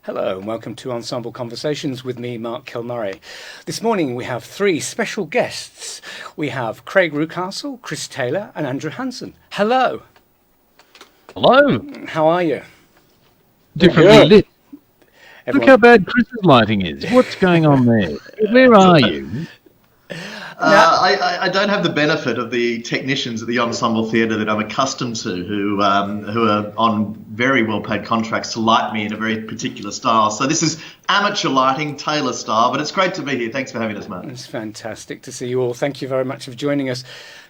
Hello and welcome to Ensemble Conversations with me, Mark Kilmurray. This morning we have three special guests. We have Craig Reucassel, Chris Taylor and Andrew Hansen. Hello. Hello. How are you? Differently lit. Look how bad Chris's lighting is. What's going on there? Where are you? I don't have the benefit of the technicians at the Ensemble Theatre that I'm accustomed to, who are on very well-paid contracts to light me in a very particular style. So this is amateur lighting, Taylor style, but it's great to be here. Thanks for having us, Mark. It's fantastic to see you all. Thank you very much for joining us.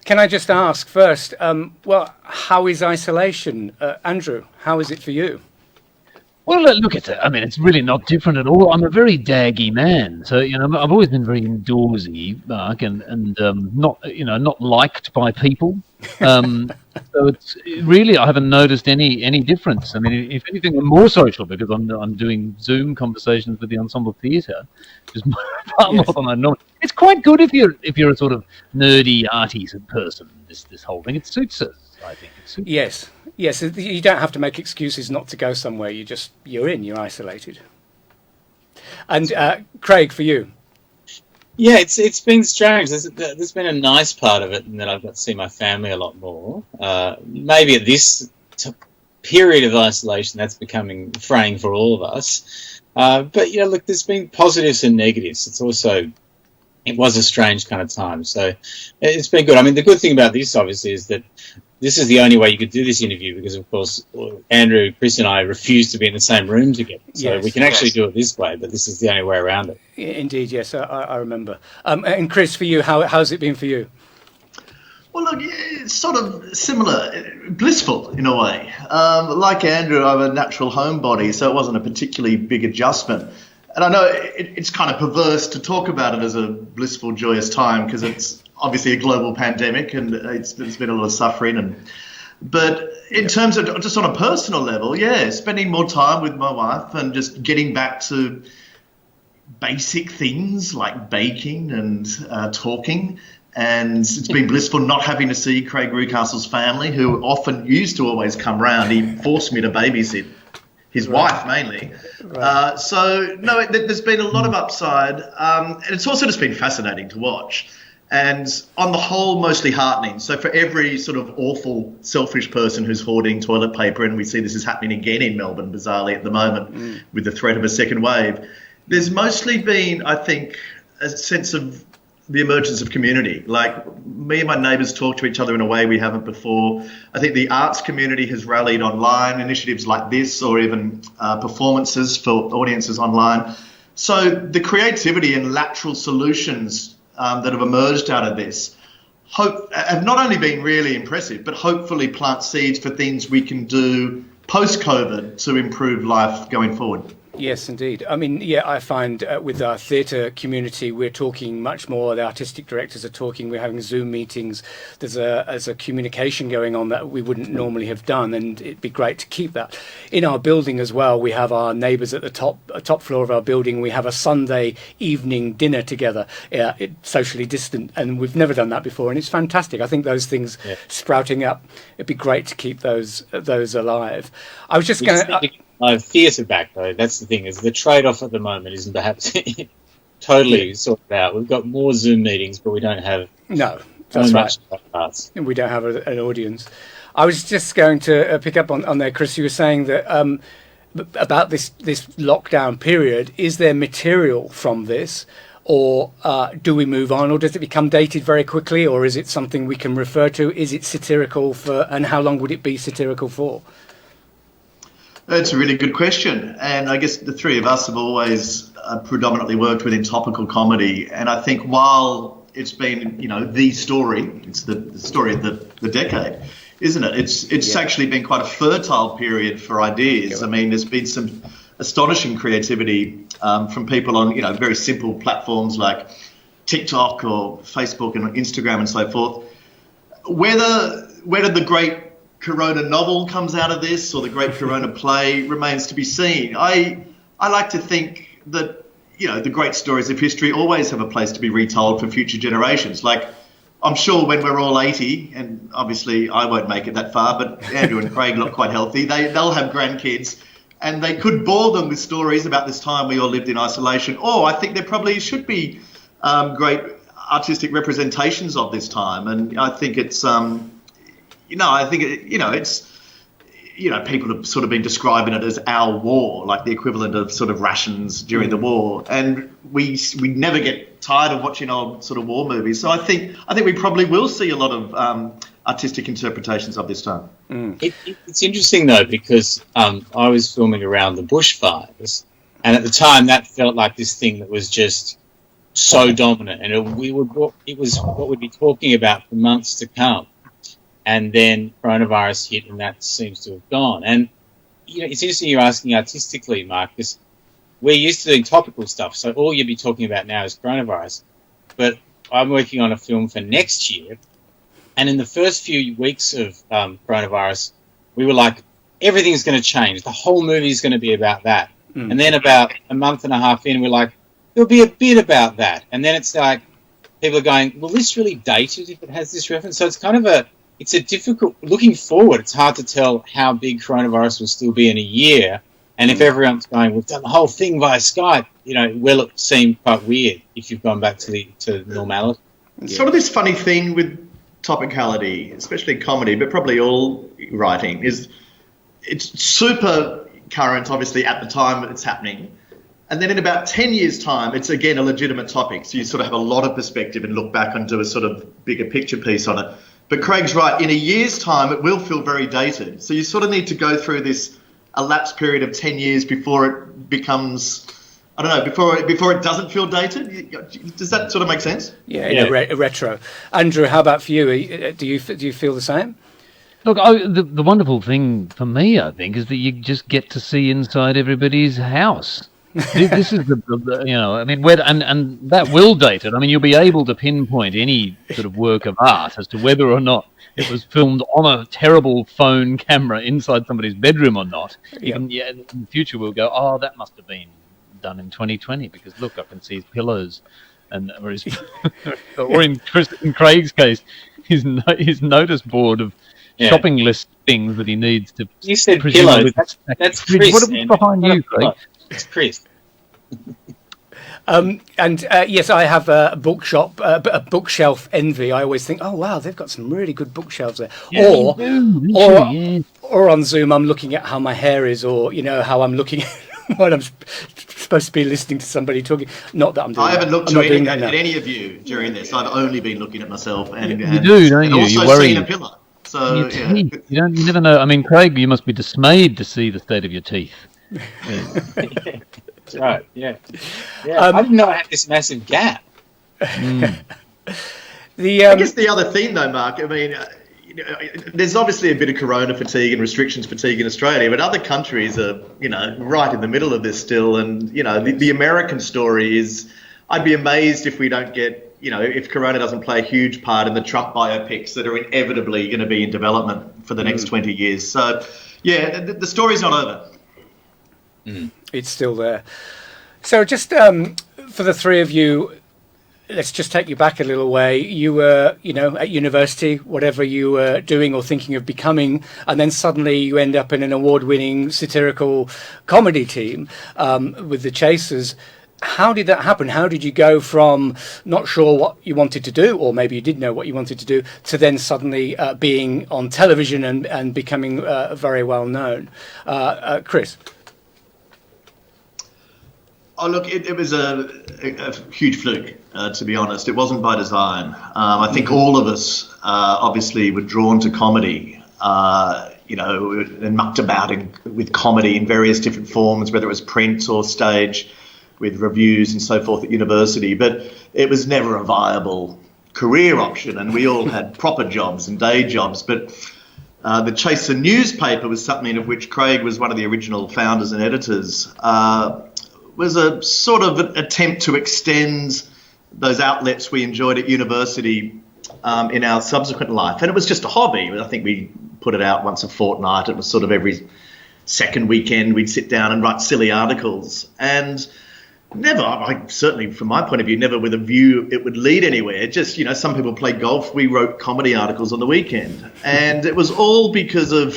Can I just ask first, how is isolation? Andrew, how is it for you? Well, look at it. I mean, it's really not different at all. I'm a very daggy man, so I've always been very indoorsy, Mark, and not liked by people. So it's really, I haven't noticed any difference. I mean, if anything, I'm more social because I'm doing Zoom conversations with the Ensemble Theatre, which is far more than I know. It's quite good if you're a sort of nerdy, arty person. This whole thing, it suits us. I think it suits us. Yes, you don't have to make excuses not to go somewhere. You're isolated. And Craig, for you? Yeah, it's been strange. There's been a nice part of it in that I've got to see my family a lot more. Maybe at this period of isolation, that's becoming fraying for all of us. But look, there's been positives and negatives. It was a strange kind of time, so it's been good. I mean, the good thing about this, obviously, is that this is the only way you could do this interview because, of course, Andrew, Chris and I refused to be in the same room together. So we can actually do it this way, but this is the only way around it. Indeed, yes, I remember. And Chris, for you, how's it been for you? Well, look, it's sort of similar, blissful in a way. Like Andrew, I'm a natural homebody, so it wasn't a particularly big adjustment. And I know it's kind of perverse to talk about it as a blissful, joyous time because it's obviously a global pandemic and it's been a lot of suffering. But in terms of just on a personal level, spending more time with my wife and just getting back to basic things like baking and talking. And it's been blissful not having to see Craig Reucassel's family, who often used to always come round. He forced me to babysit his wife mainly. Right. There's been a lot of upside. And it's also just been fascinating to watch. And on the whole, mostly heartening. So for every sort of awful, selfish person who's hoarding toilet paper, and we see this is happening again in Melbourne, bizarrely, at the moment, with the threat of a second wave, there's mostly been, I think, a sense of the emergence of community. Like, me and my neighbours talk to each other in a way we haven't before. I think the arts community has rallied online, initiatives like this, or even performances for audiences online. So the creativity and lateral solutions that have emerged out of this have not only been really impressive, but hopefully plant seeds for things we can do post-COVID to improve life going forward. Yes, indeed. I mean, I find with our theatre community, we're talking much more. The artistic directors are talking. We're having Zoom meetings. There's a communication going on that we wouldn't normally have done, and it'd be great to keep that. In our building as well, we have our neighbours at the top floor of our building. We have a Sunday evening dinner together, socially distant, and we've never done that before, and it's fantastic. I think those things sprouting up, it'd be great to keep those alive. I was just going to... theatre back, though, that's the thing, is the trade-off at the moment isn't perhaps totally sorted out. We've got more Zoom meetings, but we don't have that's much right. And we don't have an audience. I was just going to pick up on there, Chris. You were saying that about this lockdown period. Is there material from this, or do we move on, or does it become dated very quickly, or is it something we can refer to? Is it satirical and how long would it be satirical for? That's a really good question. And I guess the three of us have always predominantly worked within topical comedy. And I think while it's been, the story, it's the story of the decade, isn't it? It's actually been quite a fertile period for ideas. I mean, there's been some astonishing creativity from people on, very simple platforms like TikTok or Facebook and Instagram and so forth. Whether the great Corona novel comes out of this or the great Corona play remains to be seen. I like to think that, the great stories of history always have a place to be retold for future generations. Like, I'm sure when we're all 80, and obviously I won't make it that far, but Andrew and Craig look quite healthy, they'll have grandkids, and they could bore them with stories about this time we all lived in isolation. Or I think there probably should be great artistic representations of this time, and I think it's people have sort of been describing it as our war, like the equivalent of sort of rations during the war, and we never get tired of watching old sort of war movies. So I think we probably will see a lot of artistic interpretations of this time. It's interesting though, because I was filming around the bushfires, and at the time that felt like this thing that was just so dominant, and it was what we'd be talking about for months to come. And then coronavirus hit, and that seems to have gone. And it's interesting you're asking artistically, Mark, because we're used to doing topical stuff, so all you'd be talking about now is coronavirus. But I'm working on a film for next year, and in the first few weeks of coronavirus, we were like, everything's going to change. The whole movie is going to be about that. And then about a month and a half in, we're like, there'll be a bit about that. And then it's like, people are going, well, this really dated if it has this reference. So it's kind of it's a difficult, looking forward, it's hard to tell how big coronavirus will still be in a year. And if everyone's going, we've done the whole thing via Skype, will it seem quite weird if you've gone back to normality? It's sort of this funny thing with topicality, especially comedy, but probably all writing, is it's super current, obviously, at the time it's happening. And then in about 10 years' time, it's again a legitimate topic. So you sort of have a lot of perspective and look back and do a sort of bigger picture piece on it. But Craig's right, in a year's time, it will feel very dated. So you sort of need to go through this elapsed period of 10 years before it becomes, I don't know, before it doesn't feel dated. Does that sort of make sense? Yeah. Retro. Andrew, how about for you? Do you feel the same? Look, the wonderful thing for me, I think, is that you just get to see inside everybody's house. This is and that will date it. I mean, you'll be able to pinpoint any sort of work of art as to whether or not it was filmed on a terrible phone camera inside somebody's bedroom or not. In the future, we'll go, oh, that must have been done in 2020 because look, I can see his pillows, or in Craig's case, his notice board of shopping list things that he needs to. You said pillows. That's Chris. What was behind you, Craig? It's Chris. Yes, I have a bookshelf envy. I always think, oh wow, they've got some really good bookshelves there. Or on Zoom, I'm looking at how my hair is, or how I'm looking at when I'm supposed to be listening to somebody talking. Not that I'm doing. I haven't looked at any of you during this. I've only been looking at myself, and you do, don't you? Also you worry. seen a pillow. So you never know. I mean, Craig, you must be dismayed to see the state of your teeth. That's right. Yeah. I didn't know I had this massive gap. I guess the other thing, though, Mark. I mean, there's obviously a bit of corona fatigue and restrictions fatigue in Australia, but other countries are, right in the middle of this still. And the American story is, I'd be amazed if we don't get, if corona doesn't play a huge part in the Trump biopics that are inevitably going to be in development for the next 20 years. So, yeah, the story's not over. It's still there. So just for the three of you, let's just take you back a little way. You were, at university, whatever you were doing or thinking of becoming, and then suddenly you end up in an award-winning satirical comedy team with The Chasers. How did that happen? How did you go from not sure what you wanted to do, or maybe you did know what you wanted to do, to then suddenly being on television and becoming very well known? Chris? Oh, look, it was a huge fluke, to be honest. It wasn't by design. I think all of us obviously were drawn to comedy, and mucked about with comedy in various different forms, whether it was print or stage, with reviews and so forth at university. But it was never a viable career option, and we all had proper jobs and day jobs. But the Chaser newspaper was something of which Craig was one of the original founders and editors. Was a sort of an attempt to extend those outlets we enjoyed at university in our subsequent life. And it was just a hobby. I think we put it out once a fortnight. It was sort of every second weekend we'd sit down and write silly articles. And certainly from my point of view, never with a view it would lead anywhere. Just, some people play golf. We wrote comedy articles on the weekend. And it was all because of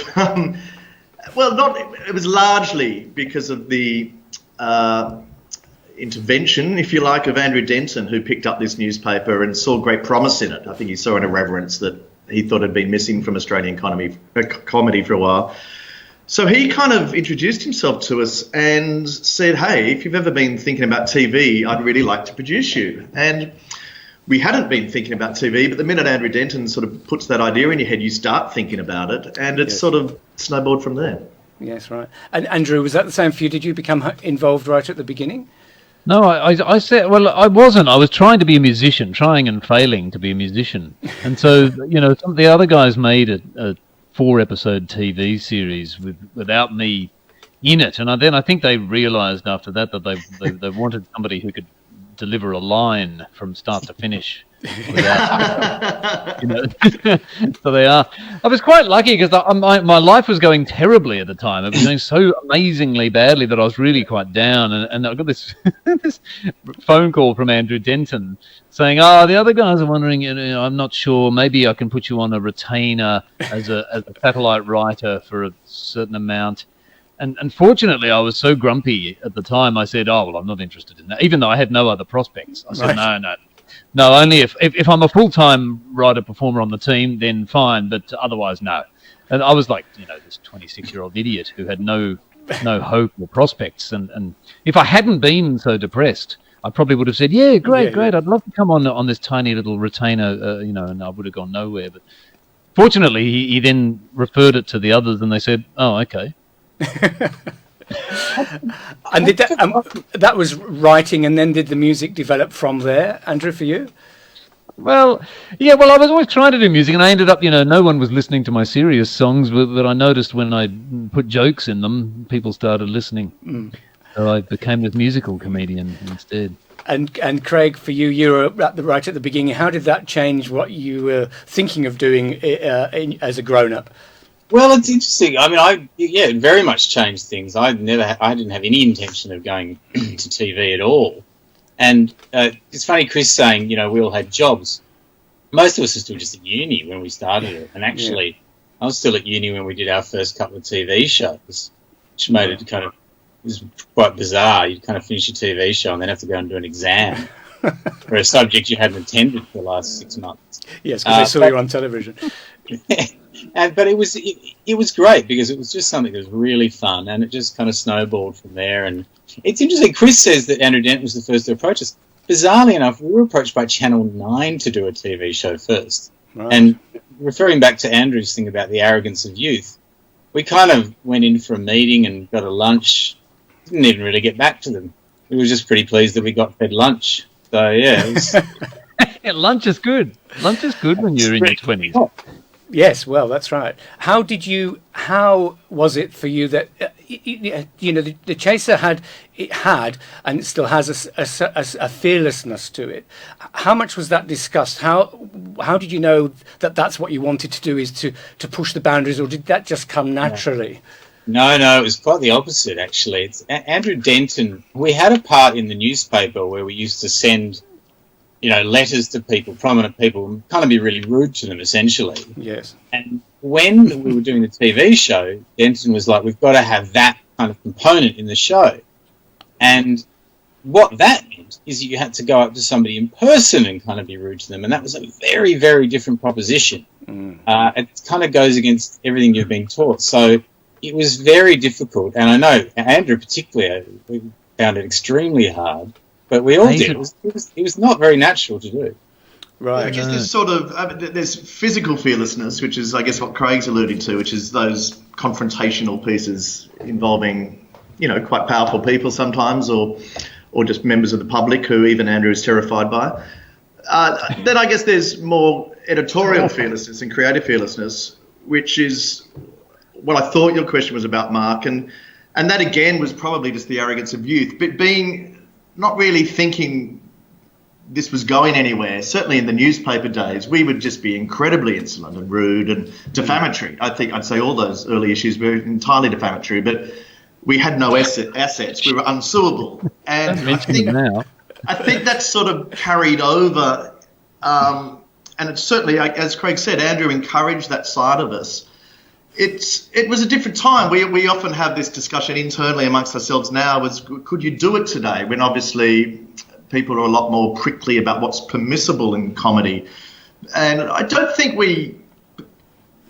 It was largely because of the intervention, if you like, of Andrew Denton, who picked up this newspaper and saw great promise in it. I think he saw an irreverence that he thought had been missing from Australian comedy for a while. So he kind of introduced himself to us and said, hey, if you've ever been thinking about TV, I'd really like to produce you. And we hadn't been thinking about TV, but the minute Andrew Denton sort of puts that idea in your head, you start thinking about it, and it's sort of snowballed from there. Yes, right. And Andrew, was that the same for you? Did you become involved right at the beginning? No, I said, well, I wasn't. I was trying to be a musician, trying and failing to be a musician. And so, some of the other guys made a 4-episode TV series without me in it. And then I think they realised after that they wanted somebody who could deliver a line from start to finish without, So they are. I was quite lucky because my life was going terribly at the time. It was going so amazingly badly that I was really quite down. And I got this this phone call from Andrew Denton saying, the other guys are wondering, I'm not sure, maybe I can put you on a retainer as a satellite writer for a certain amount. And unfortunately, I was so grumpy at the time, I said, I'm not interested in that, even though I had no other prospects. I said, no, only if I'm a full-time writer-performer on the team, then fine, but otherwise, no. And I was like, this 26-year-old idiot who had no hope or prospects. And if I hadn't been so depressed, I probably would have said, yeah, great, I'd love to come on this tiny little retainer, and I would have gone nowhere. But fortunately, he then referred it to the others, and they said, oh, okay. And did that was writing, and then did the music develop from there, Andrew, for you? Well, I was always trying to do music, and I ended up, no one was listening to my serious songs, but I noticed when I put jokes in them, people started listening. So I became a musical comedian instead. And Craig, for you, you were right at the beginning. How did that change what you were thinking of doing as a grown-up? Well, it's interesting. I mean, it very much changed things. I didn't have any intention of going to TV at all. And it's funny, Chris saying, we all had jobs. Most of us were still just at uni when we started it. And actually, I was still at uni when we did our first couple of TV shows, which made it it was quite bizarre. You'd kind of finish a TV show and then have to go and do an exam for a subject you hadn't attended for the last 6 months. Yes, because they saw you on television. But it was great because it was just something that was really fun, and it just kind of snowballed from there. And it's interesting. Chris says that Andrew Denton was the first to approach us. Bizarrely enough, we were approached by Channel 9 to do a TV show first. Right. And referring back to Andrew's thing about the arrogance of youth, we kind of went in for a meeting and got a lunch. Didn't even really get back to them. We were just pretty pleased that we got fed lunch. So yeah, it was... Lunch is good. Lunch is good when you're in your 20s. Yes, well, that's right. How was it for you that, the Chaser had and it still has a fearlessness to it. How much was that discussed? How did you know that that's what you wanted to do, is to push the boundaries, or did that just come naturally? No, it was quite the opposite, actually. It's Andrew Denton. We had a part in the newspaper where we used to send letters to people, prominent people, and kind of be really rude to them, essentially. Yes. And when we were doing the TV show, Denton was like, we've got to have that kind of component in the show. And what that meant is that you had to go up to somebody in person and kind of be rude to them. And that was a very, very different proposition. It kind of goes against everything you've been taught. So it was very difficult. And I know Andrew particularly found it extremely hard. But we all did. It was not very natural to do. Right. I guess there's physical fearlessness, which is, I guess, what Craig's alluding to, which is those confrontational pieces involving, quite powerful people sometimes, or just members of the public who even Andrew is terrified by. Then I guess there's more editorial fearlessness and creative fearlessness, which is what I thought your question was about, Mark. And that, again, was probably just the arrogance of youth, but being... not really thinking this was going anywhere. Certainly in the newspaper days, we would just be incredibly insolent and rude and defamatory. I think I'd say all those early issues were entirely defamatory, but we had no assets. We were unsuable. And I think that's sort of carried over. And it's certainly, as Craig said, Andrew encouraged that side of us. it was a different time. We often have this discussion internally amongst ourselves now, was could you do it today, when obviously people are a lot more prickly about what's permissible in comedy. And I don't think we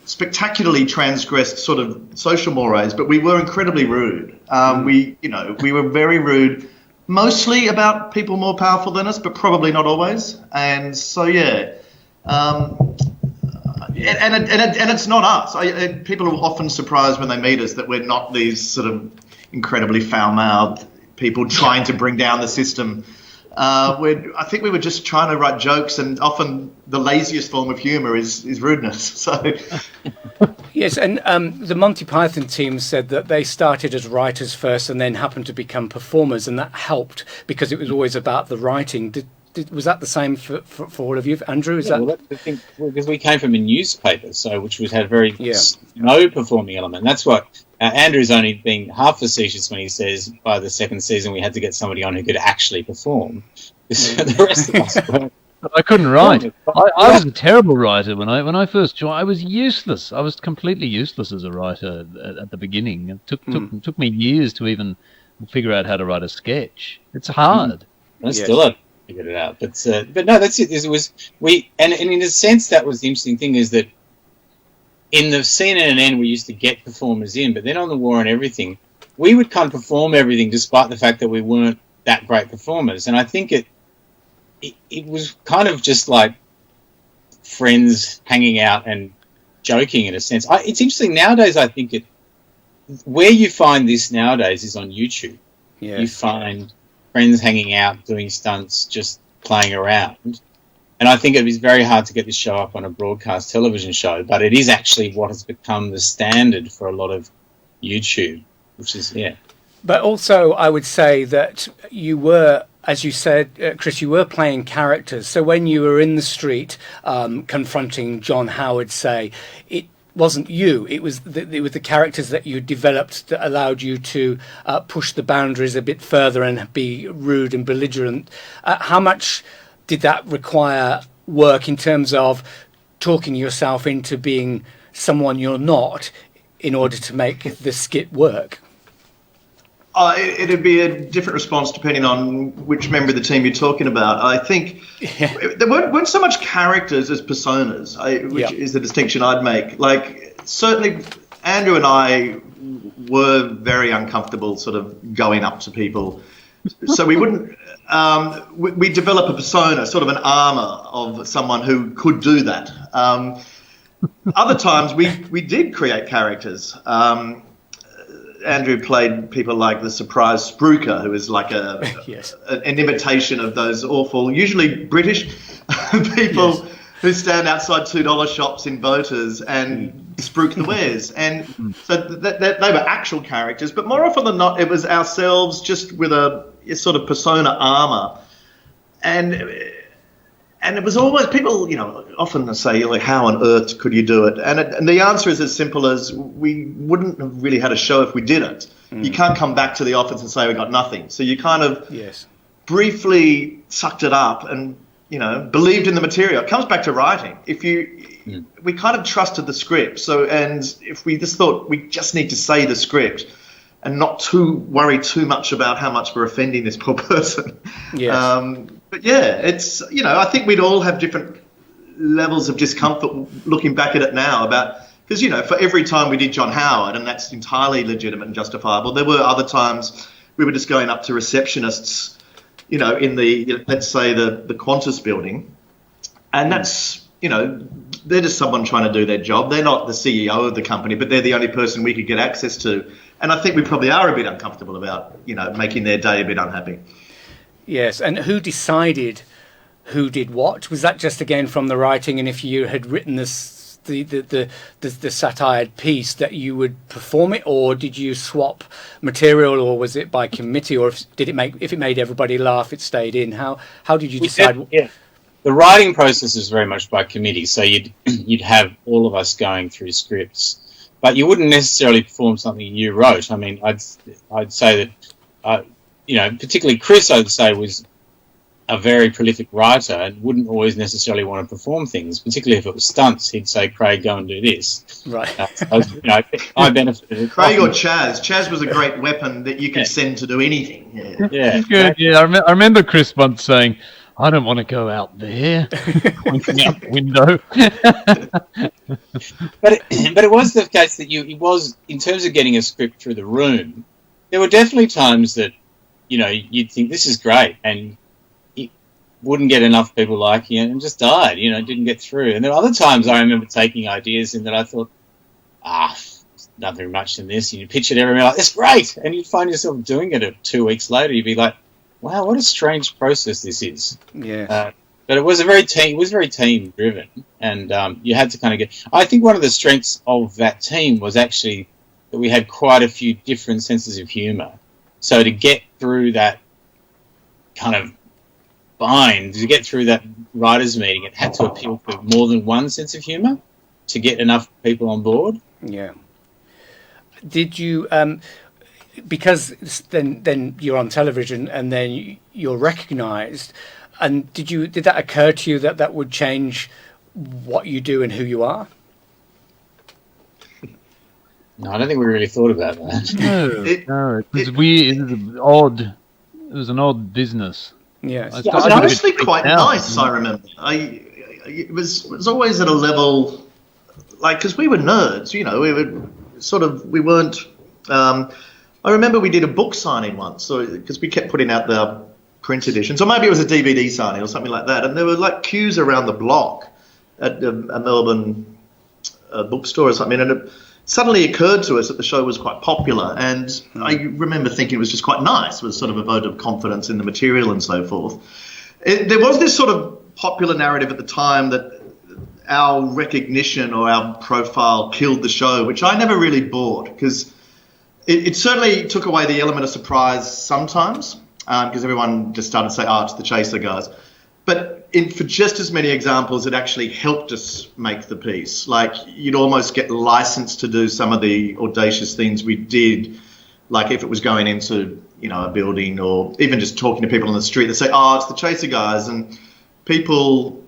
spectacularly transgressed sort of social mores, but we were incredibly rude. We were very rude, mostly about people more powerful than us, but probably not always. And so, yeah. And it's not us. People are often surprised when they meet us that we're not these sort of incredibly foul-mouthed people trying to bring down the system. I think we were just trying to write jokes, and often the laziest form of humour is rudeness. So, yes, and the Monty Python team said that they started as writers first and then happened to become performers, and that helped because it was always about the writing. Was that the same for all of you, Andrew? Well, that's the thing, because we came from a newspaper, which had very no performing element. That's what Andrew's only being half facetious when he says by the second season we had to get somebody on who could actually perform. The rest of us weren't. I couldn't write. I was a terrible writer when I first joined. I was useless. I was completely useless as a writer at the beginning. It took me years to even figure out how to write a sketch. It's hard. I still haven't figured it out, but no, that's it. And in a sense, that was the interesting thing, is that in the CNN we used to get performers in, but then on the War and Everything, we would kind of perform everything despite the fact that we weren't that great performers. And I think it was kind of just like friends hanging out and joking in a sense. It's interesting nowadays. I think where you find this nowadays is on YouTube. Yes. You find friends hanging out, doing stunts, just playing around. And I think it is very hard to get this show up on a broadcast television show, but it is actually what has become the standard for a lot of YouTube, which is, But also, I would say that you were, as you said, Chris, you were playing characters. So when you were in the street confronting John Howard, say, it wasn't you. It was the characters that you developed that allowed you to push the boundaries a bit further and be rude and belligerent. How much did that require work in terms of talking yourself into being someone you're not in order to make the skit work? It'd be a different response depending on which member of the team you're talking about. I think there weren't so much characters as personas, which is the distinction I'd make. Like, certainly Andrew and I were very uncomfortable sort of going up to people. So we wouldn't... we develop a persona, sort of an armour of someone who could do that. Other times we did create characters. Andrew played people like the surprise Spruker, who is like an imitation of those awful, usually British people who stand outside $2 shops in Voters and spruik the wares. And so they were actual characters, but more often than not, it was ourselves just with a sort of persona armour. And it was always, people, often say, like, how on earth could you do it? And the answer is as simple as we wouldn't have really had a show if we didn't. You can't come back to the office and say we got nothing. So you kind of briefly sucked it up and, believed in the material. It comes back to writing. We kind of trusted the script. And if we just thought we just need to say the script and not worry too much about how much we're offending this poor person. But it's, I think we'd all have different levels of discomfort looking back at it now because, for every time we did John Howard, and that's entirely legitimate and justifiable, there were other times we were just going up to receptionists, in the, let's say the Qantas building. And that's, they're just someone trying to do their job. They're not the CEO of the company, but they're the only person we could get access to. And I think we probably are a bit uncomfortable about, making their day a bit unhappy. Yes, and who decided who did what? Was that just again from the writing? And if you had written the satired piece, that you would perform it, or did you swap material, or was it by committee, or if it made everybody laugh, it stayed in? How did you decide? The writing process is very much by committee, so you'd have all of us going through scripts, but you wouldn't necessarily perform something you wrote. I mean, I'd say that. Particularly Chris, I'd say, was a very prolific writer and wouldn't always necessarily want to perform things, particularly if it was stunts. He'd say, "Craig, go and do this." Right. I benefited. Craig or Chaz. Chaz was a great weapon that you could send to do anything. Yeah. Good. Yeah, I remember Chris once saying, "I don't want to go out there," pointing out the window. But it was the case that it was, in terms of getting a script through the room, there were definitely times that, you'd think this is great, and it wouldn't get enough people liking it and just died, didn't get through. And there were other times I remember taking ideas in that I thought, nothing much in this, and you pitch it everywhere, like, that's great, and you'd find yourself doing it 2 weeks later, you'd be like, wow, what a strange process this is. Yeah. But it was very team driven, and you had to kind of get. I think one of the strengths of that team was actually that we had quite a few different senses of humour. So to get through that kind of bind, to get through that writers' meeting, it had to appeal to more than one sense of humour to get enough people on board. Yeah. Did you? Because then you're on television and then you're recognised. And did that occur to you that would change what you do and who you are? No, I don't think we really thought about that. No, it was weird. It was odd. It was an odd business. Yes. It was honestly quite nice. I remember. It was always at a level, like, because we were nerds. We weren't. I remember we did a book signing once, because we kept putting out the print editions, or maybe it was a DVD signing or something like that, and there were like queues around the block at a Melbourne bookstore or something, and it suddenly occurred to us that the show was quite popular, and I remember thinking it was just quite nice. It was sort of a vote of confidence in the material and so forth. There was this sort of popular narrative at the time that our recognition or our profile killed the show, which I never really bought, because it certainly took away the element of surprise sometimes, because everyone just started to say, it's the Chaser guys. But for just as many examples, it actually helped us make the piece. Like, you'd almost get licensed to do some of the audacious things we did, like if it was going into, a building, or even just talking to people on the street that say, it's the Chaser guys. And people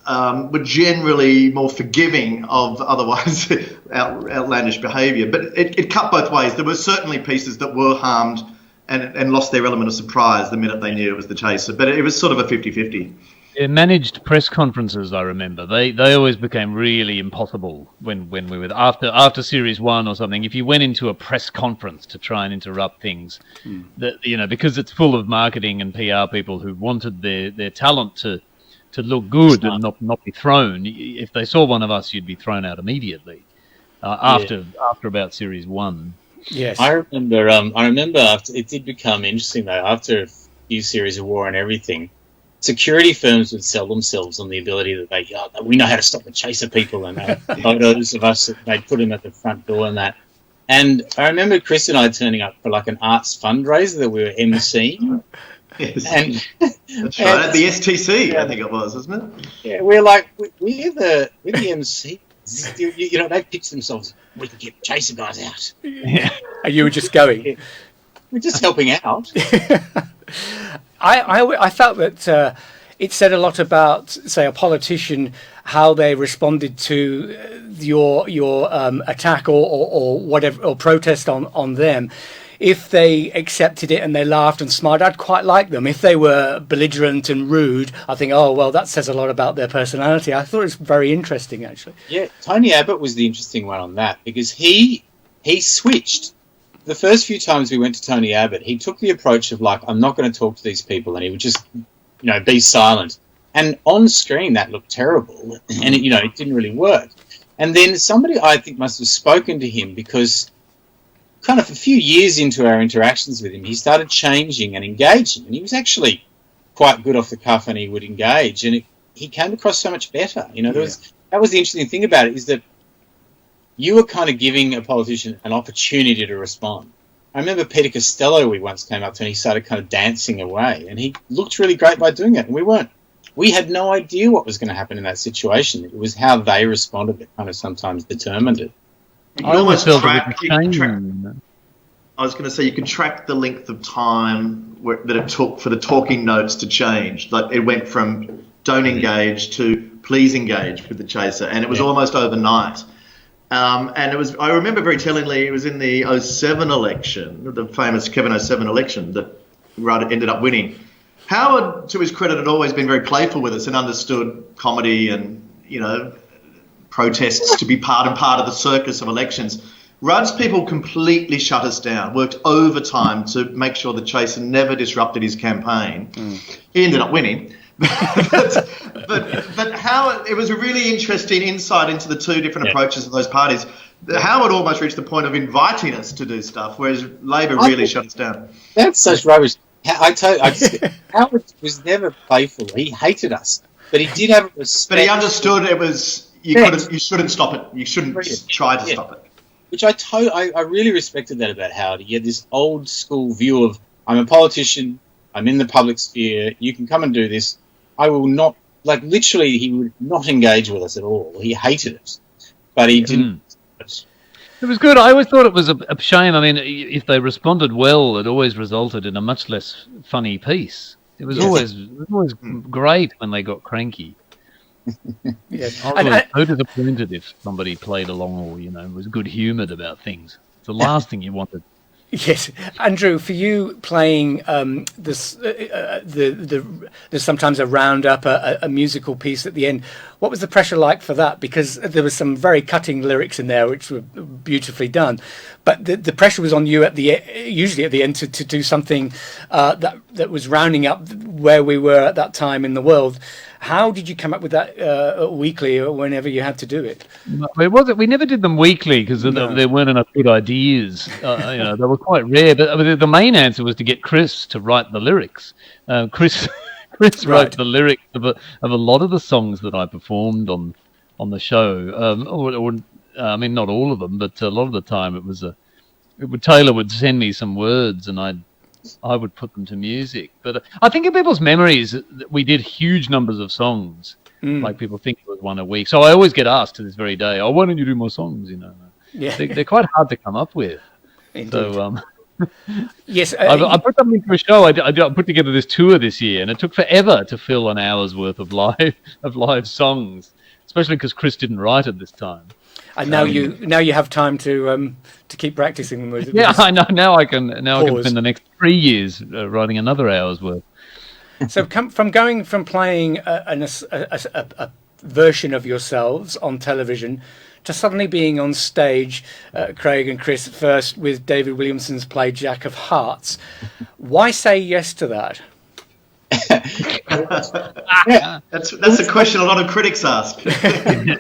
were generally more forgiving of otherwise outlandish behaviour. But it cut both ways. There were certainly pieces that were harmed and lost their element of surprise the minute they knew it was the Chaser. But it was sort of a 50-50. Yeah, managed press conferences, I remember. They always became really impossible when we were after Series 1 or something. If you went into a press conference to try and interrupt things, because it's full of marketing and PR people who wanted their talent to look good and not be thrown. If they saw one of us, you'd be thrown out immediately. After about Series 1. Yes. I remember after it did become interesting though, after a few series of War and everything, security firms would sell themselves on the ability that we know how to stop the Chaser people, and photos of us, they'd put them at the front door and that. And I remember Chris and I turning up for like an arts fundraiser that we were emceeing. Yes. And that's right, at the STC, I think it was, wasn't it? Yeah, we're like, we're the MC. They pitched themselves, we can get Chaser guys out. Yeah. And you were just going? We're just helping out. I felt that it said a lot about, say, a politician, how they responded to your attack or whatever, or protest on them. If they accepted it and they laughed and smiled, I'd quite like them. If they were belligerent and rude, I think, that says a lot about their personality. I thought it was very interesting, actually. Yeah, Tony Abbott was the interesting one on that, because he switched. The first few times we went to Tony Abbott, he took the approach of like, I'm not going to talk to these people, and he would just, be silent. And on screen, that looked terrible, and it didn't really work. And then somebody, I think, must have spoken to him, because kind of a few years into our interactions with him, he started changing and engaging, and he was actually quite good off the cuff, and he would engage, and he came across so much better. That was the interesting thing about it, is that you were kind of giving a politician an opportunity to respond. I remember Peter Costello, we once came up to, and he started kind of dancing away, and he looked really great by doing it, and we had no idea what was going to happen in that situation. It was how they responded that kind of sometimes determined it. You almost track. I was going to say you could track the length of time that it took for the talking notes to change. Like it went from don't engage to please engage with the chaser, and it was almost overnight. And it was, I remember very tellingly, it was in the 07 election, the famous Kevin 07 election that Rudd ended up winning. Howard, to his credit, had always been very playful with us and understood comedy and, protests to be part of the circus of elections. Rudd's people completely shut us down, worked overtime to make sure the chaser never disrupted his campaign. He ended up winning. but Howard, it was a really interesting insight into the two different approaches of those parties. Howard almost reached the point of inviting us to do stuff, whereas Labor really shut us down. That's such rubbish. Howard was never playful. He hated us, but he did have respect. But he understood it was you shouldn't stop it. You shouldn't try to stop it. Which I really respected that about Howard. He had this old school view of, I'm a politician, I'm in the public sphere, you can come and do this. I will not, literally, he would not engage with us at all. He hated it, but he didn't. It was good. I always thought it was a shame. I mean, if they responded well, it always resulted in a much less funny piece. It was always great when they got cranky. Yes. I was so disappointed if somebody played along or, was good-humoured about things. It's the last thing you wanted. Yes, Andrew, for you playing there's sometimes a roundup, a musical piece at the end. What was the pressure like for that? Because there was some very cutting lyrics in there, which were beautifully done, but the pressure was on you usually at the end to do something that was rounding up where we were at that time in the world. How did you come up with that weekly or whenever you had to do it? We never did them weekly because there weren't enough good ideas. They were quite rare. But the main answer was to get Chris to write the lyrics. Chris wrote the lyrics of a lot of the songs that I performed on the show. I mean, not all of them, but a lot of the time Taylor would send me some words and I would put them to music. But I think in people's memories, we did huge numbers of songs. Like people think it was one a week. So I always get asked to this very day, why don't you do more songs? Yeah. They're quite hard to come up with. Indeed. So yes, I put something into a show. I put together this tour this year, and it took forever to fill an hour's worth of live songs, especially because Chris didn't write it this time. And now you have time to keep practicing with. I know. Now I can spend the next 3 years writing another hour's worth. So from going from playing a version of yourselves on television to suddenly being on stage, Craig and Chris, first with David Williamson's play Jack of Hearts. Why say yes to that? That's a question a lot of critics ask. The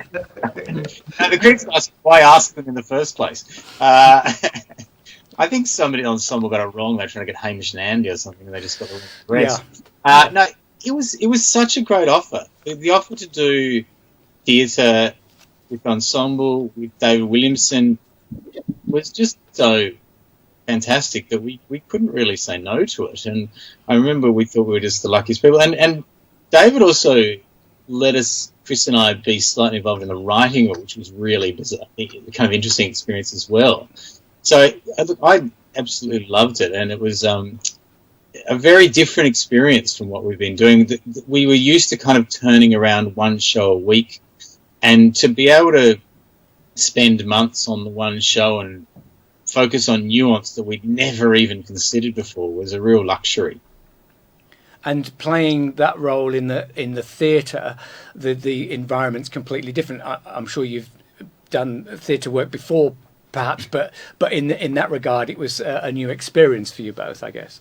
critics ask why ask them in the first place. I think somebody on Ensemble got it wrong. They're trying to get Hamish and Andy or something, and they just got the rest. Yeah. No, it was such a great offer. The offer to do theatre with Ensemble with David Williamson was just so fantastic that we couldn't really say no to it. And I remember we thought we were just the luckiest people. And David also let us, Chris and I, be slightly involved in the writing of it, which was really bizarre, kind of interesting experience as well. So I absolutely loved it, and it was a very different experience from what we've been doing. We were used to kind of turning around one show a week, and to be able to spend months on the one show and focus on nuance that we'd never even considered before was a real luxury. And playing that role in the theatre, the environment's completely different. I'm sure you've done theatre work before, perhaps, but in that regard, it was a new experience for you both, I guess.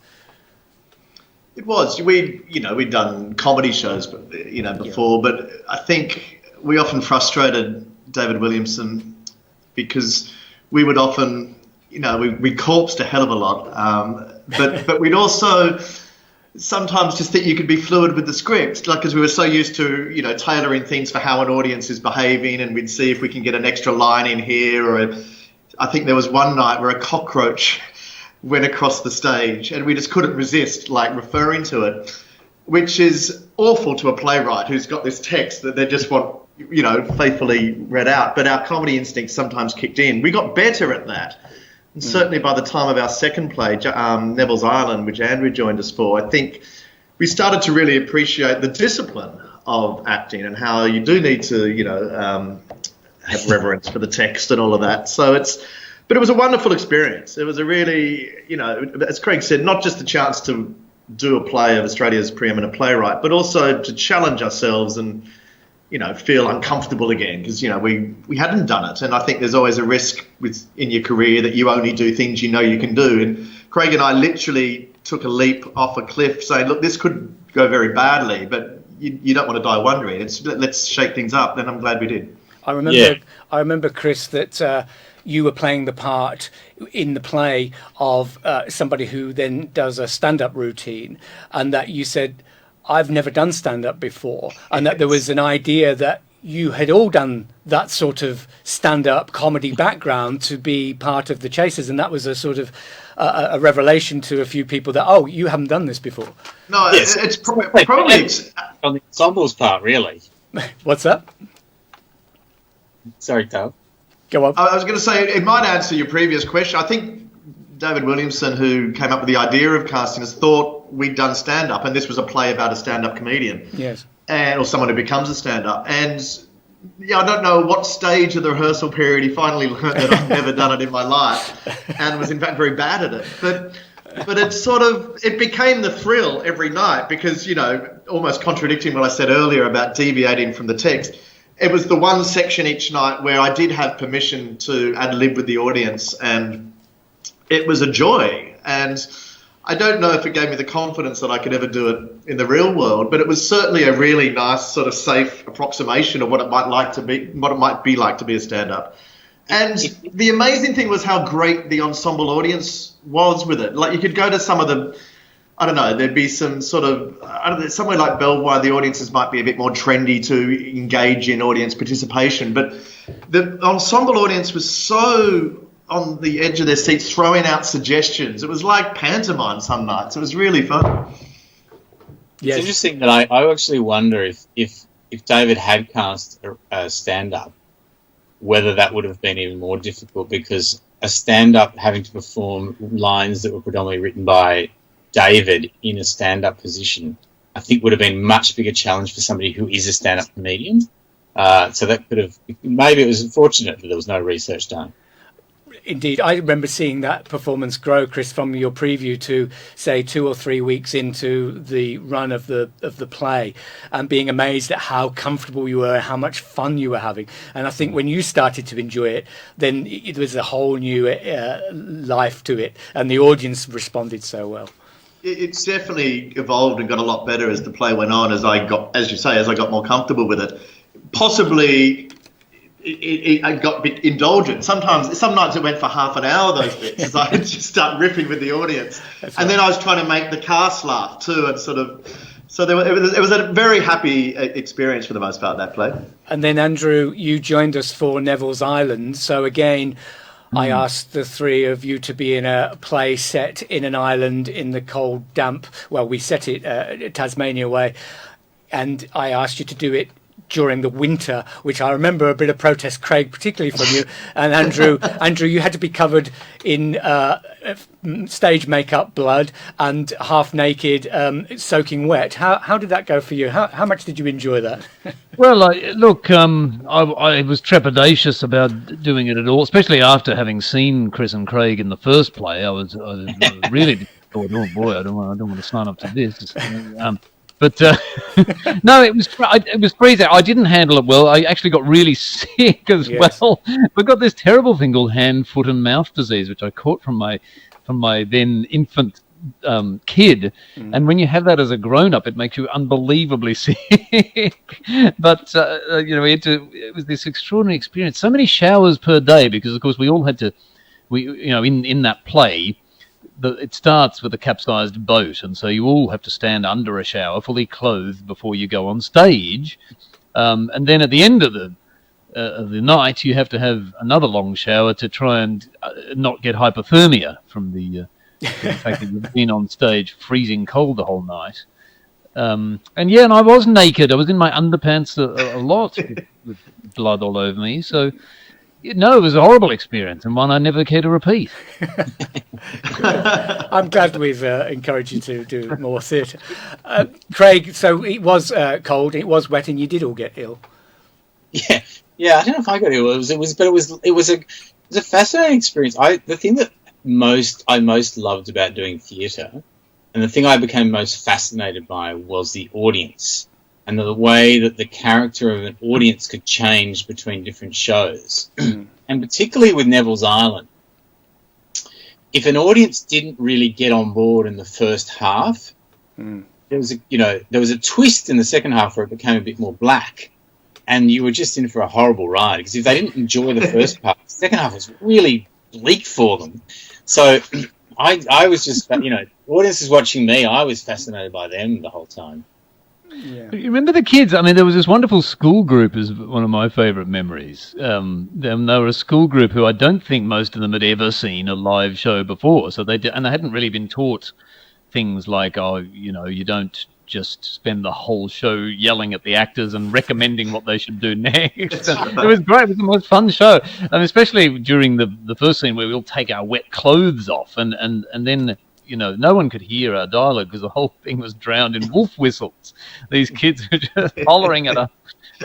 It was. We'd done comedy shows, before, but I think we often frustrated David Williamson because we would often, we corpsed a hell of a lot, but we'd also sometimes just think you could be fluid with the script, because we were so used to, tailoring things for how an audience is behaving, and we'd see if we can get an extra line in here. Or I think there was one night where a cockroach went across the stage, and we just couldn't resist, referring to it, which is awful to a playwright who's got this text that they just want, faithfully read out. But our comedy instincts sometimes kicked in. We got better at that. And certainly by the time of our second play, Neville's Island, which Andrew joined us for, I think we started to really appreciate the discipline of acting and how you do need to, have reverence for the text and all of that. But it was a wonderful experience. It was a really, as Craig said, not just a chance to do a play of Australia's preeminent playwright, but also to challenge ourselves and, feel uncomfortable again because, we hadn't done it. And I think there's always a risk in your career that you only do things you know you can do. And Craig and I literally took a leap off a cliff saying, look, this could go very badly, but you don't want to die wondering. Let's shake things up. And I'm glad we did. I remember, Chris, that you were playing the part in the play of somebody who then does a stand-up routine, and that you said, I've never done stand-up before, and that there was an idea that you had all done that sort of stand-up comedy background to be part of the Chasers, and that was a sort of a revelation to a few people that, oh, you haven't done this before. No, yes. It's probably on the ensemble's part, really. What's that? Sorry, Dale. Go on. I was going to say, it might answer your previous question. I think David Williamson, who came up with the idea of casting us, thought we'd done stand-up, and this was a play about a stand-up comedian. Yes. Or someone who becomes a stand-up. And, I don't know what stage of the rehearsal period he finally learned that I've never done it in my life and was, in fact, very bad at it. But it became the thrill every night because, almost contradicting what I said earlier about deviating from the text, it was the one section each night where I did have permission to ad-lib with the audience, and it was a joy. And I don't know if it gave me the confidence that I could ever do it in the real world, but it was certainly a really nice sort of safe approximation of what it might be like to be a stand-up. And the amazing thing was how great the ensemble audience was with it. Like, you could go to some of the, I don't know, there'd be some sort of, somewhere like Belvoir, the audiences might be a bit more trendy to engage in audience participation, but the ensemble audience was so on the edge of their seats, throwing out suggestions. It was like pantomime some nights. It was really fun. Yes. It's interesting that I actually wonder if David had cast a stand-up, whether that would have been even more difficult, because a stand-up having to perform lines that were predominantly written by David in a stand-up position, I think would have been a much bigger challenge for somebody who is a stand-up comedian. So that could have, maybe it was unfortunate that there was no research done. Indeed, I remember seeing that performance grow, Chris, from your preview to, say, 2 or 3 weeks into the run of the play, and being amazed at how comfortable you were and how much fun you were having. And I think when you started to enjoy it, then it was a whole new life to it, and the audience responded so well. It's definitely evolved and got a lot better as the play went on, as I got more comfortable with it. Possibly I got a bit indulgent. Some nights it went for half an hour, those bits, as I would just start riffing with the audience. And then I was trying to make the cast laugh too, and so it was a very happy experience for the most part, that play. And then, Andrew, you joined us for Neville's Island. So again, I asked the three of you to be in a play set in an island in the cold, damp, well, we set it Tasmania way, and I asked you to do it during the winter, which I remember a bit of protest, Craig, particularly from you. And Andrew, you had to be covered in stage makeup, blood, and half naked, soaking wet. How did that go for you? How much did you enjoy that? Well, I was trepidatious about doing it at all, especially after having seen Chris and Craig in the first play. I was really thought, oh boy, I don't want to sign up to this. But no, it was freezing. I didn't handle it well. I actually got really sick as well. I got this terrible thing called hand, foot, and mouth disease, which I caught from my then infant kid. And when you have that as a grown-up, it makes you unbelievably sick. But it was this extraordinary experience. So many showers per day, because of course we all had to. In that play, it starts with a capsized boat, and so you all have to stand under a shower, fully clothed, before you go on stage. And then at the end of the night, you have to have another long shower to try and not get hypothermia from the fact that you've been on stage freezing cold the whole night. And I was naked. I was in my underpants a lot with blood all over me. So No, it was a horrible experience and one I never care to repeat. I'm glad we've encouraged you to do more theatre. Craig, so it was cold, it was wet, and you did all get ill. Yeah. I don't know if I got ill. It was a fascinating experience. The thing that I most loved about doing theatre, and the thing I became most fascinated by, was the audience and the way that the character of an audience could change between different shows. And particularly with Neville's Island, if an audience didn't really get on board in the first half, there was a twist in the second half where it became a bit more black, and you were just in for a horrible ride, because if they didn't enjoy the first part, the second half was really bleak for them. So I was just, audience is watching me. I was fascinated by them the whole time. Yeah. You remember the kids? I mean, there was this wonderful school group, is one of my favourite memories. They were a school group who I don't think most of them had ever seen a live show before. So they hadn't really been taught things like, you don't just spend the whole show yelling at the actors and recommending what they should do next. It was great. It was the most fun show, and especially during the first scene where we'll take our wet clothes off, and then no one could hear our dialogue because the whole thing was drowned in wolf whistles. These kids were just hollering at us,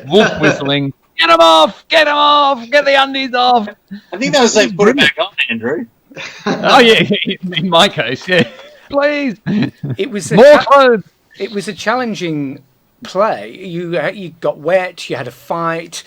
wolf whistling. Get them off! Get them off! Get the undies off! I think that was like, put it back on, Andrew. Oh yeah, in my case, yeah. Please. It was more clothes. It was a challenging play. You got wet. You had a fight.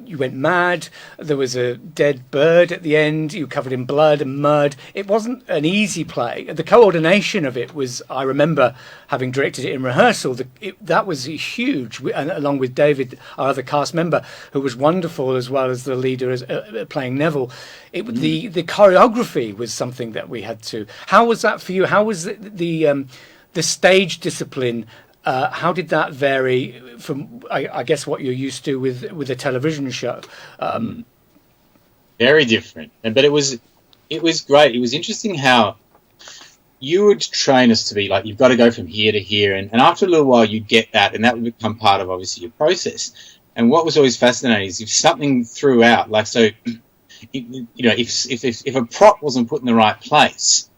You went mad. There was a dead bird at the end. You were covered in blood and mud. It wasn't an easy play. The coordination of it was, I remember having directed it in rehearsal, that was huge, and along with David, our other cast member, who was wonderful, as well as the leader playing Neville. The choreography was something that we had to... How was that for you? How was the stage discipline? How did that vary from, I guess, what you're used to with a television show? Very different, but it was great. It was interesting how you would train us to be like, you've got to go from here to here, and after a little while you get that, and that would become part of obviously your process. And what was always fascinating is if something threw out, like, so, if a prop wasn't put in the right place.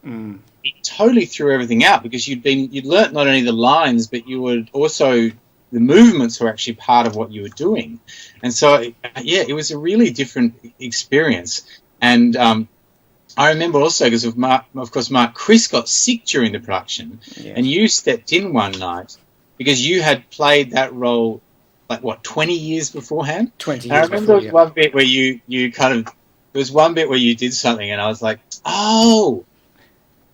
It totally threw everything out, because you'd learnt not only the lines, but you would also, the movements were actually part of what you were doing. And so, it was a really different experience. And I remember also, because of course, Mark Chris got sick during the production, and you stepped in one night because you had played that role, 20 years beforehand? 20 years I remember before, there was one bit where there was one bit where you did something, and I was like, oh,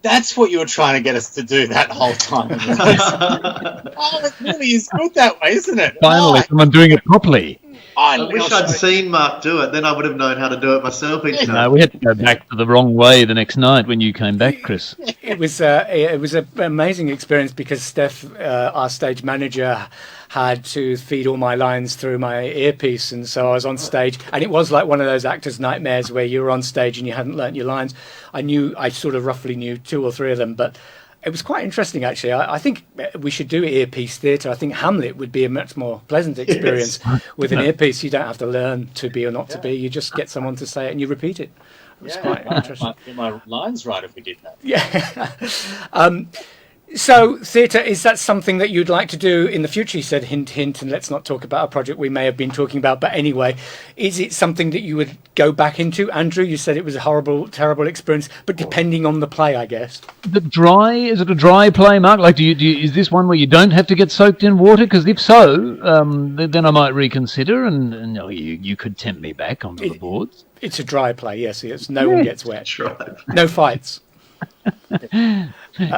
that's what you were trying to get us to do that whole time. It really is good that way, isn't it? Finally, someone doing it properly. I wish I'd seen Mark do it. Then I would have known how to do it myself each time. No, we had to go back to the wrong way the next night when you came back, Chris. It was an amazing experience, because Steph, our stage manager, had to feed all my lines through my earpiece, and so I was on stage, and it was like one of those actors' nightmares where you were on stage and you hadn't learnt your lines. I sort of roughly knew 2 or 3 of them, but it was quite interesting, actually. I think we should do earpiece theatre. I think Hamlet would be a much more pleasant experience with an earpiece. You don't have to learn to be or not to be. You just get someone to say it and you repeat it. It was quite interesting. I might get my lines right if we did that. Yeah. So, theatre, is that something that you'd like to do in the future? You said hint, hint, and let's not talk about a project we may have been talking about. But anyway, is it something that you would go back into? Andrew, you said it was a horrible, terrible experience, but depending on the play, I guess. Is it a dry play, Mark? Like, is this one where you don't have to get soaked in water? Because if so, then I might reconsider, and you could tempt me back onto the boards. It's a dry play, yes. No one gets wet. No fights.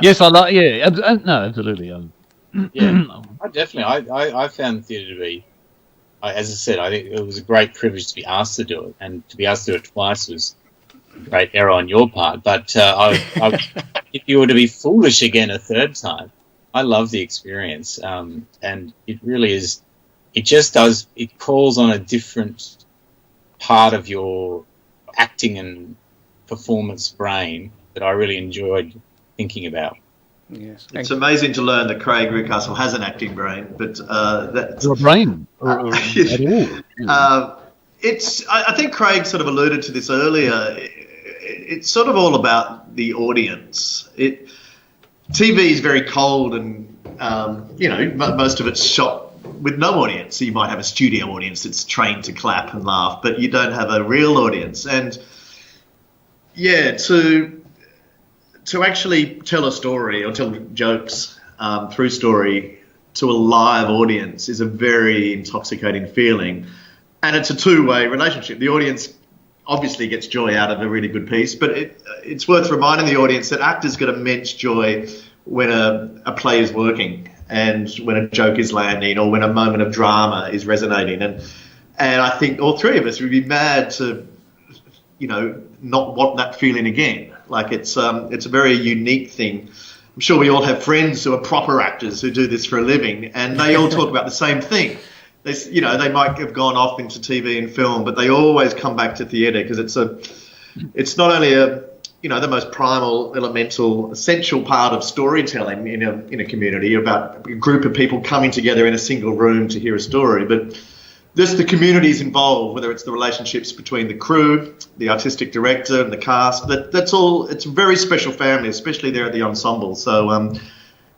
Yes, I like. Yeah, no, absolutely. I definitely. I found theatre to be, as I said, I think it was a great privilege to be asked to do it, and to be asked to do it twice was a great error on your part. But if you were to be foolish again a third time, I love the experience, and it really is. It just does. It calls on a different part of your acting and performance brain that I really enjoyed thinking about. Yes, it's amazing to learn that Craig Reucassel has an acting brain, but that's your brain. I think Craig sort of alluded to this earlier. It's sort of all about the audience. TV is very cold, and most of it's shot with no audience. So you might have a studio audience that's trained to clap and laugh, but you don't have a real audience. And yeah, to actually tell a story or tell jokes through story to a live audience is a very intoxicating feeling. And it's a two-way relationship. The audience obviously gets joy out of a really good piece, but it's worth reminding the audience that actors get immense joy when a play is working and when a joke is landing or when a moment of drama is resonating. And I think all three of us would be mad to, not want that feeling again. Like it's a very unique thing. I'm sure we all have friends who are proper actors who do this for a living, and they all talk about the same thing. They might have gone off into TV and film, but they always come back to theatre because it's not only the most primal, elemental, essential part of storytelling in a community about a group of people coming together in a single room to hear a story, but there's the communities involved, whether it's the relationships between the crew, the artistic director, and the cast. That's all. It's a very special family, especially there at the Ensemble. So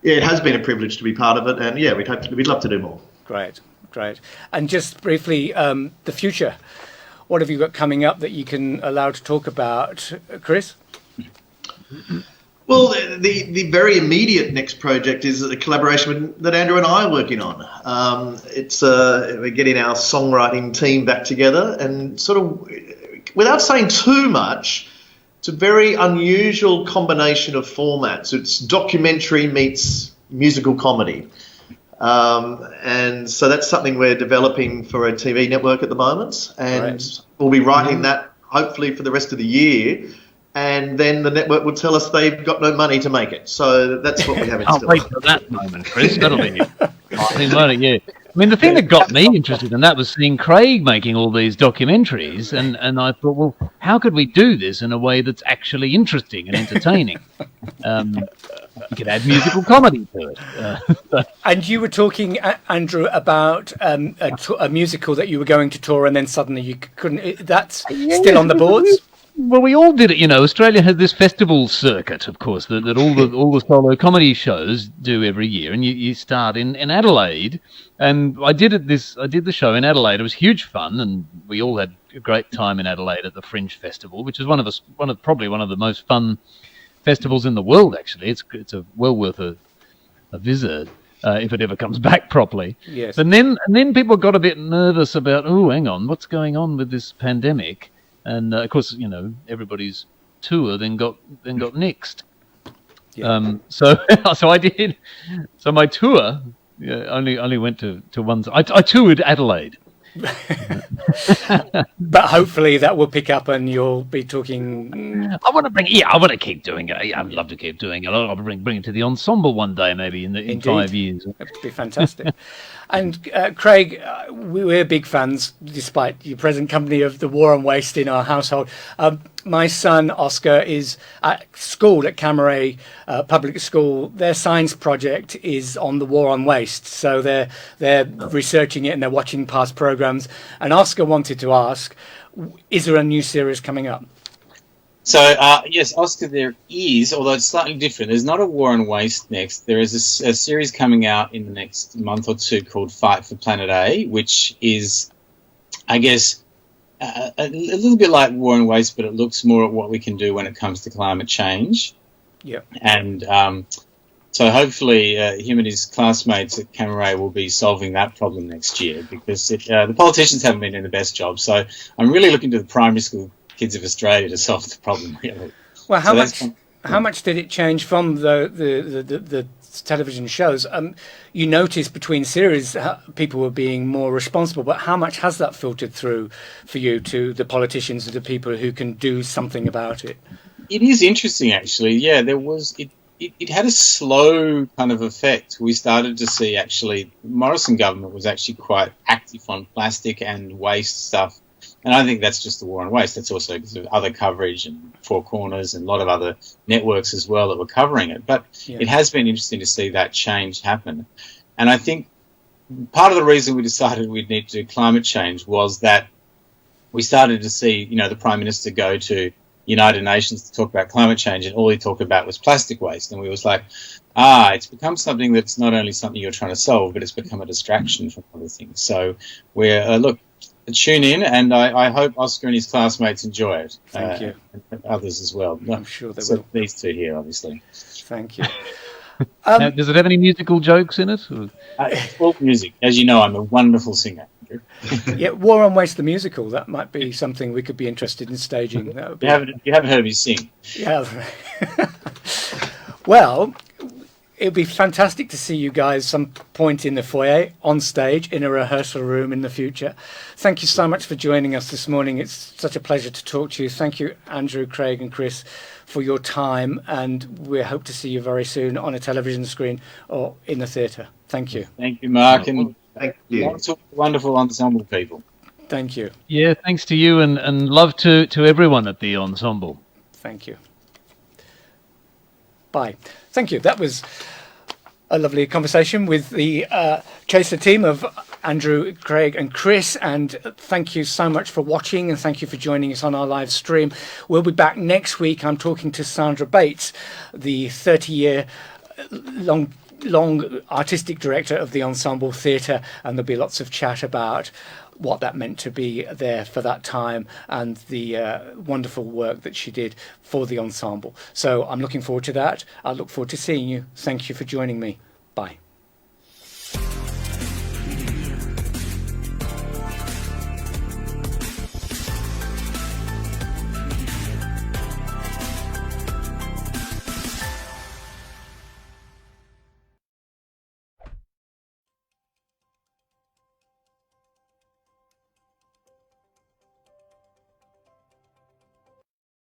it has been a privilege to be part of it, and yeah, we'd love to do more. Great. And just briefly, the future. What have you got coming up that you can allow to talk about, Chris? Well, the very immediate next project is a collaboration that Andrew and I are working on. We're getting our songwriting team back together, and sort of, without saying too much, it's a very unusual combination of formats. It's documentary meets musical comedy. And so that's something we're developing for a TV network at the moment, and we'll be writing that hopefully for the rest of the year, and then the network will tell us they've got no money to make it. So that's what we have in store. I'll wait for that moment, Chris. That'll be it. I mean, the thing that got me interested in that was seeing Craig making all these documentaries, and I thought, well, how could we do this in a way that's actually interesting and entertaining? You could add musical comedy to it. And you were talking, Andrew, about a musical that you were going to tour, and then suddenly you couldn't. That's still on the boards. Well, we all did it. Australia has this festival circuit, of course, that all the solo comedy shows do every year, and you start in Adelaide. And I did the show in Adelaide. It was huge fun, and we all had a great time in Adelaide at the Fringe Festival, which is probably one of the most fun festivals in the world. Actually, it's well worth a visit if it ever comes back properly. Yes. And then people got a bit nervous about, hang on, what's going on with this pandemic? And of course, everybody's tour then got nixed. Yeah. So I did. So my tour only went to one. I toured Adelaide. But hopefully that will pick up and you'll be talking. I want to keep doing it. I'd love to keep doing it. I'll bring it to the Ensemble one day, maybe in 5 years. That'd be fantastic. And Craig, we're big fans, despite your present company, of the War on Waste in our household. My son Oscar is at school at Camaret Public School. Their science project is on the War on Waste, so they're researching it and they're watching past programs. And Oscar wanted to ask, is there a new series coming up? So, yes, Oscar, there is, although it's slightly different. There's not a War on Waste next. There is a series coming out in the next month or two called Fight for Planet A, which is, I guess, a little bit like War on Waste, but it looks more at what we can do when it comes to climate change. Yeah. And so hopefully him and his classmates at Camaret will be solving that problem next year, because the politicians haven't been doing the best job. So I'm really looking to the primary school kids of Australia to solve the problem, really. Well, how much did it change from the television shows? You noticed between series people were being more responsible, but how much has that filtered through for you to the politicians and the people who can do something about it? It is interesting, actually. Yeah, there was it had a slow kind of effect. We started to see, actually, the Morrison government was actually quite active on plastic and waste stuff. And I think that's just the War on Waste. That's also because of other coverage and Four Corners and a lot of other networks as well that were covering it. But It has been interesting to see that change happen. And I think part of the reason we decided we'd need to do climate change was that we started to see, the Prime Minister go to United Nations to talk about climate change, and all he talked about was plastic waste. And we was like, it's become something that's not only something you're trying to solve, but it's become a distraction from other things. So we're, tune in, and I hope Oscar and his classmates enjoy it. Thank you. And others as well. I'm sure they will. These two here, obviously. Thank you. Does it have any musical jokes in it? It's all music. As you know, I'm a wonderful singer, Andrew. Yeah, War on Waste the musical. That might be something we could be interested in staging. That would be... You haven't heard me sing. Yeah. Well, it would be fantastic to see you guys some point in the foyer, on stage, in a rehearsal room in the future. Thank you so much for joining us this morning. It's such a pleasure to talk to you. Thank you, Andrew, Craig and Chris, for your time, and we hope to see you very soon on a television screen or in the theatre. Thank you. Thank you, Mark, and Thank you. lots of wonderful ensemble people. Thank you. Yeah, thanks to you, and love to everyone at the Ensemble. Thank you. Bye. Thank you. That was a lovely conversation with the Chaser team of Andrew, Craig and Chris, and thank you so much for watching, and thank you for joining us on our live stream. We'll be back next week. I'm talking to Sandra Bates, the 30-year long artistic director of the Ensemble Theatre, and there'll be lots of chat about what that meant to be there for that time and the wonderful work that she did for the ensemble. So I'm looking forward to that. I look forward to seeing you. Thank you for joining me. Bye.